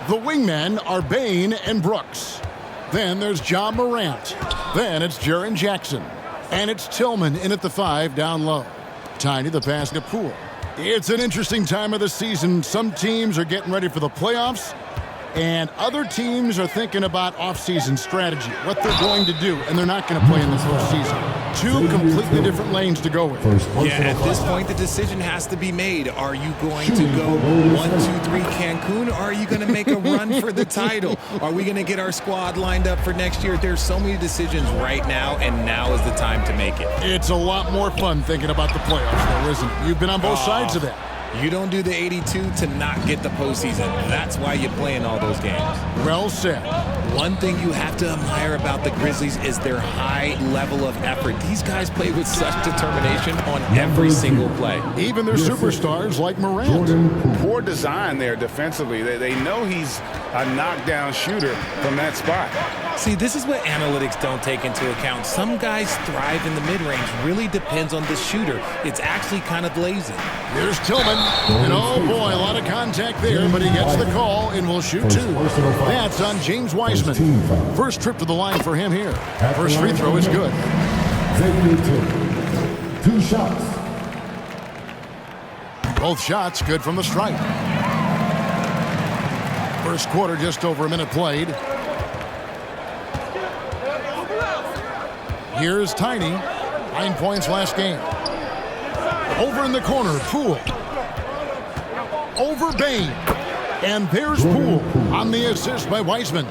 The wingmen are Bain and Brooks. Then there's John Morant. Then it's Jaren Jackson. And it's Tillman in at the 5 down low. Tiny the pass to Poole. It's an interesting time of the season. Some teams are getting ready for the playoffs, and other teams are thinking about off-season strategy, what they're going to do, and they're not going to play in the postseason. Two completely different lanes to go with. Yeah, at this point, the decision has to be made. Are you going to go 1, 2, 3 Cancun, or are you going to make a run for the title? Are we going to get our squad lined up for next year? There's so many decisions right now, and now is the time to make it. It's a lot more fun thinking about the playoffs, though, isn't it? You've been on both sides of that. You don't do the 82 to not get the postseason. That's why you play in all those games. Well said. One thing you have to admire about the Grizzlies is their high level of effort. These guys play with such determination on every single play. Even their superstars like Morant. Poor design there defensively. They know he's a knockdown shooter from that spot. See, this is what analytics don't take into account. Some guys thrive in the mid-range. Really depends on the shooter. It's actually kind of lazy. Here's Tillman. And oh boy, a lot of contact there, but he gets the call and will shoot 2. That's on James Wiseman. First trip to the line for him here. First free throw is good. 2 shots. Both shots good from the stripe. First quarter, just over a minute played. Here's Tiny. 9 points last game. Over in the corner, Poole. Over Bain. And there's Poole on the assist by Wiseman.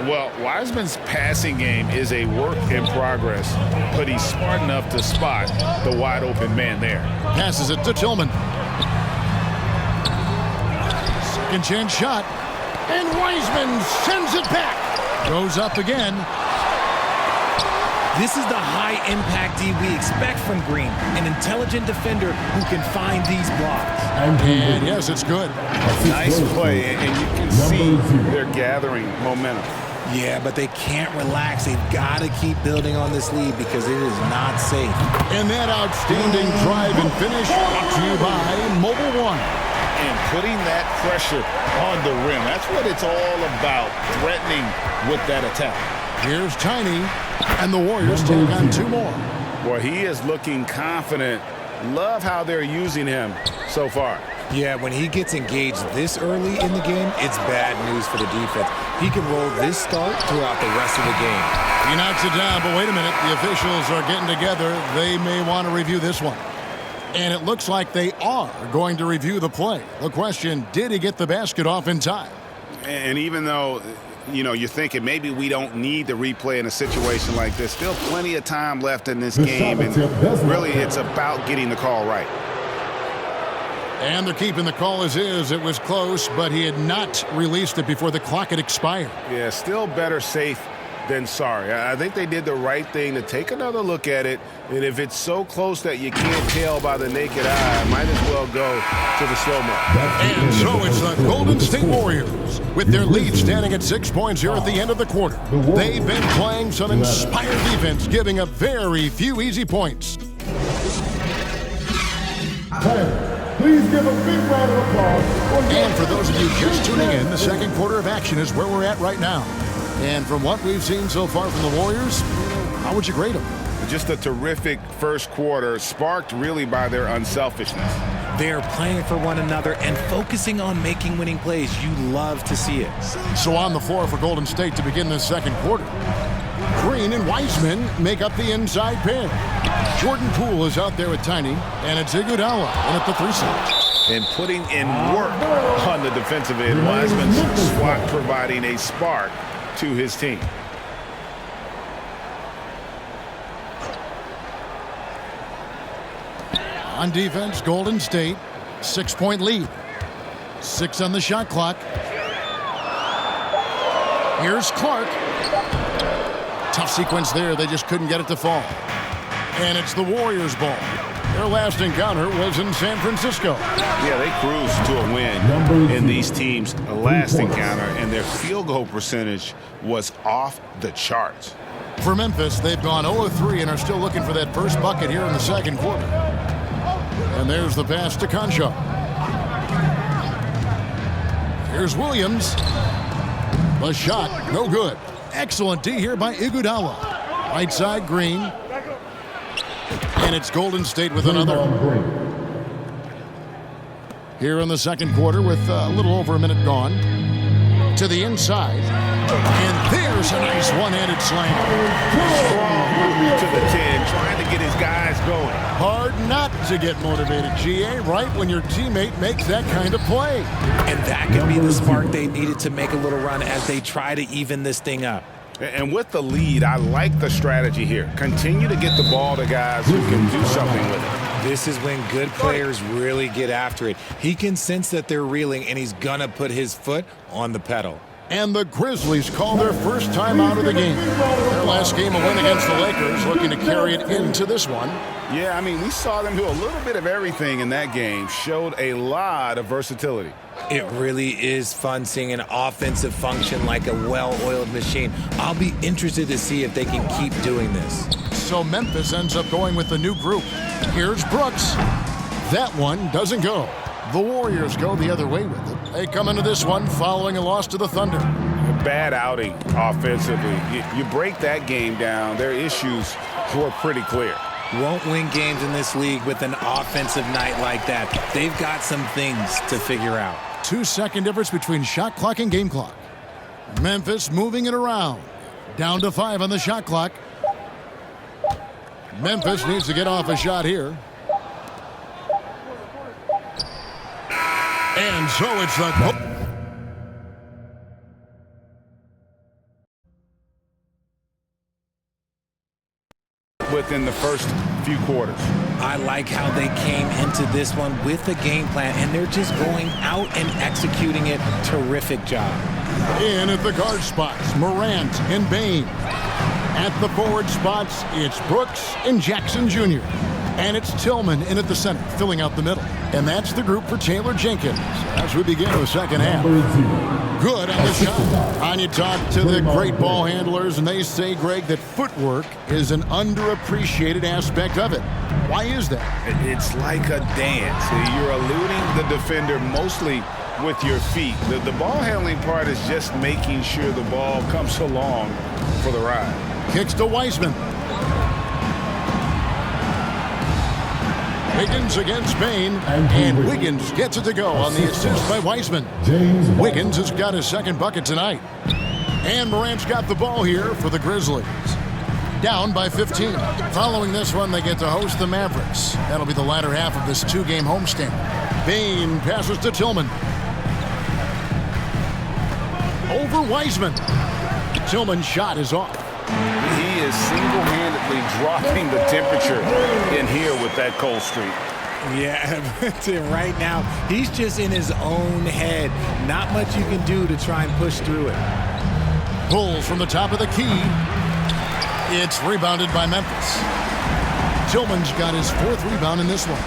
Well, Wiseman's passing game is a work in progress, but he's smart enough to spot the wide open man there. Passes it to Tillman. Second chance shot. And Wiseman sends it back. Goes up again. This is the high-impact D we expect from Green, an intelligent defender who can find these blocks. And yes, it's good. Nice play, and you can see they're gathering momentum. Yeah, but they can't relax. They've got to keep building on this lead because it is not safe. And that outstanding drive and finish brought to you by Mobile One. And putting that pressure on the rim. That's what it's all about, threatening with that attack. Here's Tiny, and the Warriors take on 2 more. Boy, he is looking confident. Love how they're using him so far. Yeah, when he gets engaged this early in the game, it's bad news for the defense. He can roll this start throughout the rest of the game. He knocks it down, but wait a minute. The officials are getting together. They may want to review this one. And it looks like they are going to review the play. The question, did he get the basket off in time? And even though, you know, you're thinking maybe we don't need the replay in a situation like this, still plenty of time left in this game, and really it's about getting the call right. And they're keeping the call as is. It was close, but he had not released it before the clock had expired. Yeah, still better safe than sorry. I think they did the right thing to take another look at it, and if it's so close that you can't tell by the naked eye, might as well go to the slow-mo. And so it's the Golden State Warriors with their lead standing at 6 points here at the end of the quarter. They've been playing some inspired defense, giving up very few easy points. Please give a big round of applause. And for those of you just tuning in, the second quarter of action is where we're at right now. And from what we've seen so far from the Warriors, how would you grade them? Just a terrific first quarter, sparked really by their unselfishness. They're playing for one another and focusing on making winning plays. You love to see it. So on the floor for Golden State to begin this second quarter. Green and Wiseman make up the inside pair. Jordan Poole is out there with Tiny, and it's Iguodala in at the 3 side. And putting in work on the defensive end. Wiseman's swat providing a spark to his team. On defense, Golden State, 6-point lead. 6 on the shot clock. Here's Clark. Tough sequence there. They just couldn't get it to fall. And it's the Warriors' ball. Their last encounter was in San Francisco. Yeah, they cruised to a win in these teams' last encounter, and their field goal percentage was off the charts. For Memphis, they've gone 0-3 and are still looking for that first bucket here in the second quarter. And there's the pass to Concho. Here's Williams. The shot, no good. Excellent D here by Iguodala. Right side, Green. And it's Golden State with another. Here in the second quarter with a little over a minute gone. To the inside. And there's a nice one-handed slam. Strong to the 10, trying to get his guys going. Hard not to get motivated, GA, right when your teammate makes that kind of play. And that could be the spark they needed to make a little run as they try to even this thing up. And with the lead, I like the strategy here. Continue to get the ball to guys who can do something with it. This is when good players really get after it. He can sense that they're reeling, and he's going to put his foot on the pedal. And the Grizzlies call their first time out of the game. Their last game, a win against the Lakers, looking to carry it into this one. Yeah, I mean, we saw them do a little bit of everything in that game. Showed a lot of versatility. It really is fun seeing an offensive function like a well-oiled machine. I'll be interested to see if they can keep doing this. So Memphis ends up going with the new group. Here's Brooks. That one doesn't go. The Warriors go the other way with it. They come into this one following a loss to the Thunder. A bad outing offensively. You break that game down, their issues were pretty clear. Won't win games in this league with an offensive night like that. They've got some things to figure out. 2-second difference between shot clock and game clock. Memphis moving it around. Down to 5 on the shot clock. Memphis needs to get off a shot here. And so it's the... within the first few quarters. I like how they came into this one with a game plan, and they're just going out and executing it. Terrific job. In at the guard spots, Morant and Bain. At the forward spots, it's Brooks and Jackson Jr. And it's Tillman in at the center, filling out the middle. And that's the group for Taylor Jenkins as we begin the second half. Good on the shot. On you talk to the great ball handlers, and they say, Greg, that footwork is an underappreciated aspect of it. Why is that? It's like a dance. You're eluding the defender mostly with your feet. The ball handling part is just making sure the ball comes along for the ride. Kicks to Wiseman. Wiggins against Bain, and Wiggins gets it to go on the assist by Wiseman. Wiggins has got his second bucket tonight. And Morant's got the ball here for the Grizzlies. Down by 15. Following this one, they get to host the Mavericks. That'll be the latter half of this two-game homestand. Bain passes to Tillman. Over Wiseman. Tillman's shot is off. He is single-handedly dropping the temperature in here with that cold streak. Yeah, right now, he's just in his own head. Not much you can do to try and push through it. Pulls from the top of the key. It's rebounded by Memphis. Tillman's got his fourth rebound in this one.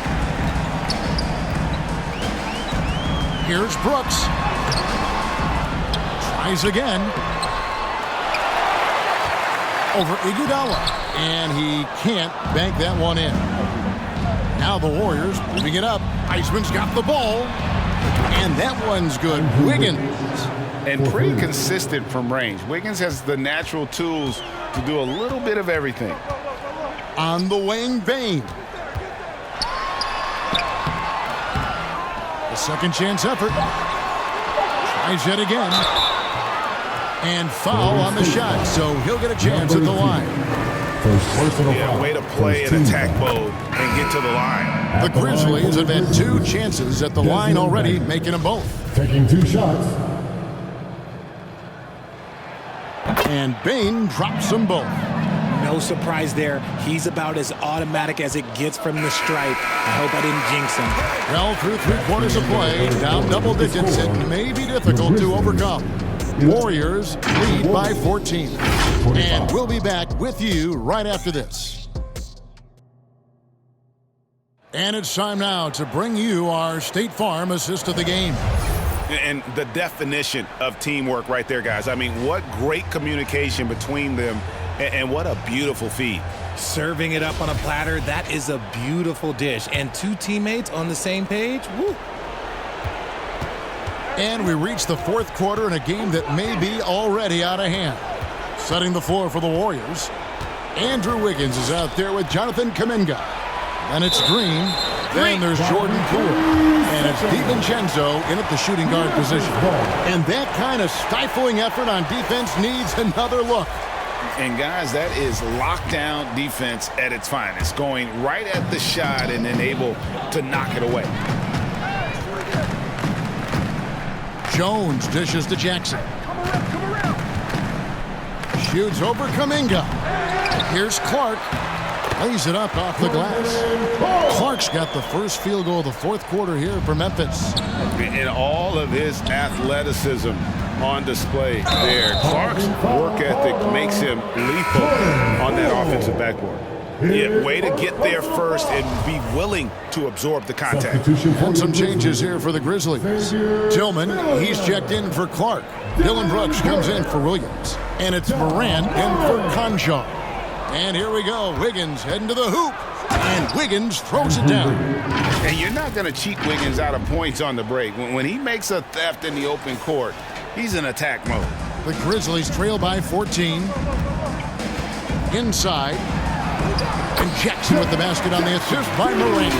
Here's Brooks. Tries again. Over Iguodala, and he can't bank that one in. Now the Warriors moving it up. Iceman's got the ball, and that one's good. Wiggins. And pretty consistent from range. Wiggins has the natural tools to do a little bit of everything. On the wing, Bain. A second chance effort. Tries yet again. And foul on the shot, so he'll get a chance at the line. Yeah, way to play in attack mode and get to the line. The Grizzlies have had 2 chances at the line already, making them both. Taking 2 shots. And Bain drops them both. No surprise there. He's about as automatic as it gets from the stripe. I hope I didn't jinx him. Well, through 3 quarters of play, down double digits, it may be difficult to overcome. Warriors lead by 14. And we'll be back with you right after this. And it's time now to bring you our State Farm assist of the game. And the definition of teamwork right there, guys. I mean, what great communication between them, and what a beautiful feed. Serving it up on a platter, that is a beautiful dish. And 2 teammates on the same page, woo. And we reach the fourth quarter in a game that may be already out of hand. Setting the floor for the Warriors, Andrew Wiggins is out there with Jonathan Kuminga. And it's Green. Then there's Jordan Poole. And it's DiVincenzo in at the shooting guard position. And that kind of stifling effort on defense needs another look. And guys, that is lockdown defense at its finest. Going right at the shot and then able to knock it away. Jones dishes to Jackson. Shoots over Kuminga. Here's Clark. Lays it up off the glass. Clark's got the first field goal of the fourth quarter here for Memphis. And all of his athleticism on display there. Clark's work ethic makes him lethal on that offensive backboard. Yeah, way to get there first and be willing to absorb the contact. And some changes here for the Grizzlies. Tillman, he's checked in for Clark. Dylan Brooks comes in for Williams. And it's Morant in for Conchar. And here we go. Wiggins heading to the hoop. And Wiggins throws it down. And you're not going to cheat Wiggins out of points on the break. When he makes a theft in the open court, he's in attack mode. The Grizzlies trail by 14. Inside. And Jackson with the basket on the assist by Morant.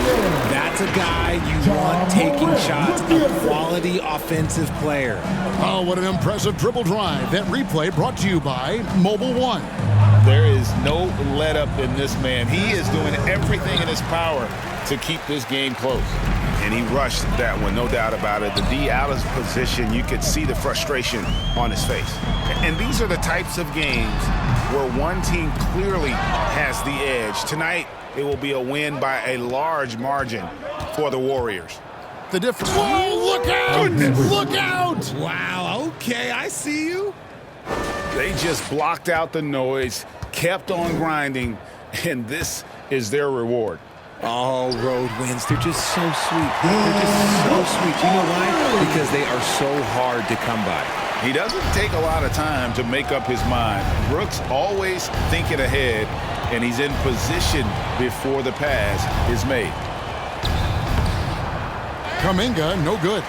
That's a guy you want taking shots, a quality offensive player. Oh, what an impressive dribble drive. That replay brought to you by Mobile One. There is no let up in this man. He is doing everything in his power to keep this game close. And he rushed that one, no doubt about it. The D out of position, you could see the frustration on his face. And these are the types of games where one team clearly has the edge. Tonight, it will be a win by a large margin for the Warriors. The difference. Whoa, look out! Goodness. Look out! Wow, okay, I see you. They just blocked out the noise, kept on grinding, and this is their reward. All road wins, they're just so sweet. They're just so sweet. You know why? Because they are so hard to come by. He doesn't take a lot of time to make up his mind. Brooks always thinking ahead, and he's in position before the pass is made. Kuminga, no good.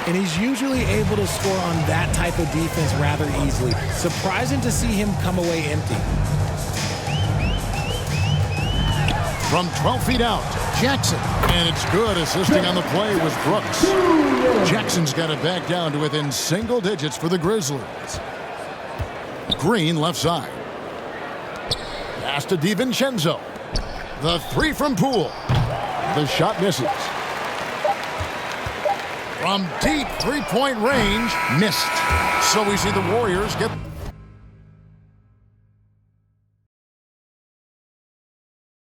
And he's usually able to score on that type of defense rather easily. Surprising to see him come away empty. From 12 feet out, Jackson. And it's good. Assisting on the play was Brooks. Jackson's got it back down to within single digits for the Grizzlies. Green left side. Pass to DiVincenzo. The three from Poole. The shot misses. From deep three-point range, missed. So we see the Warriors get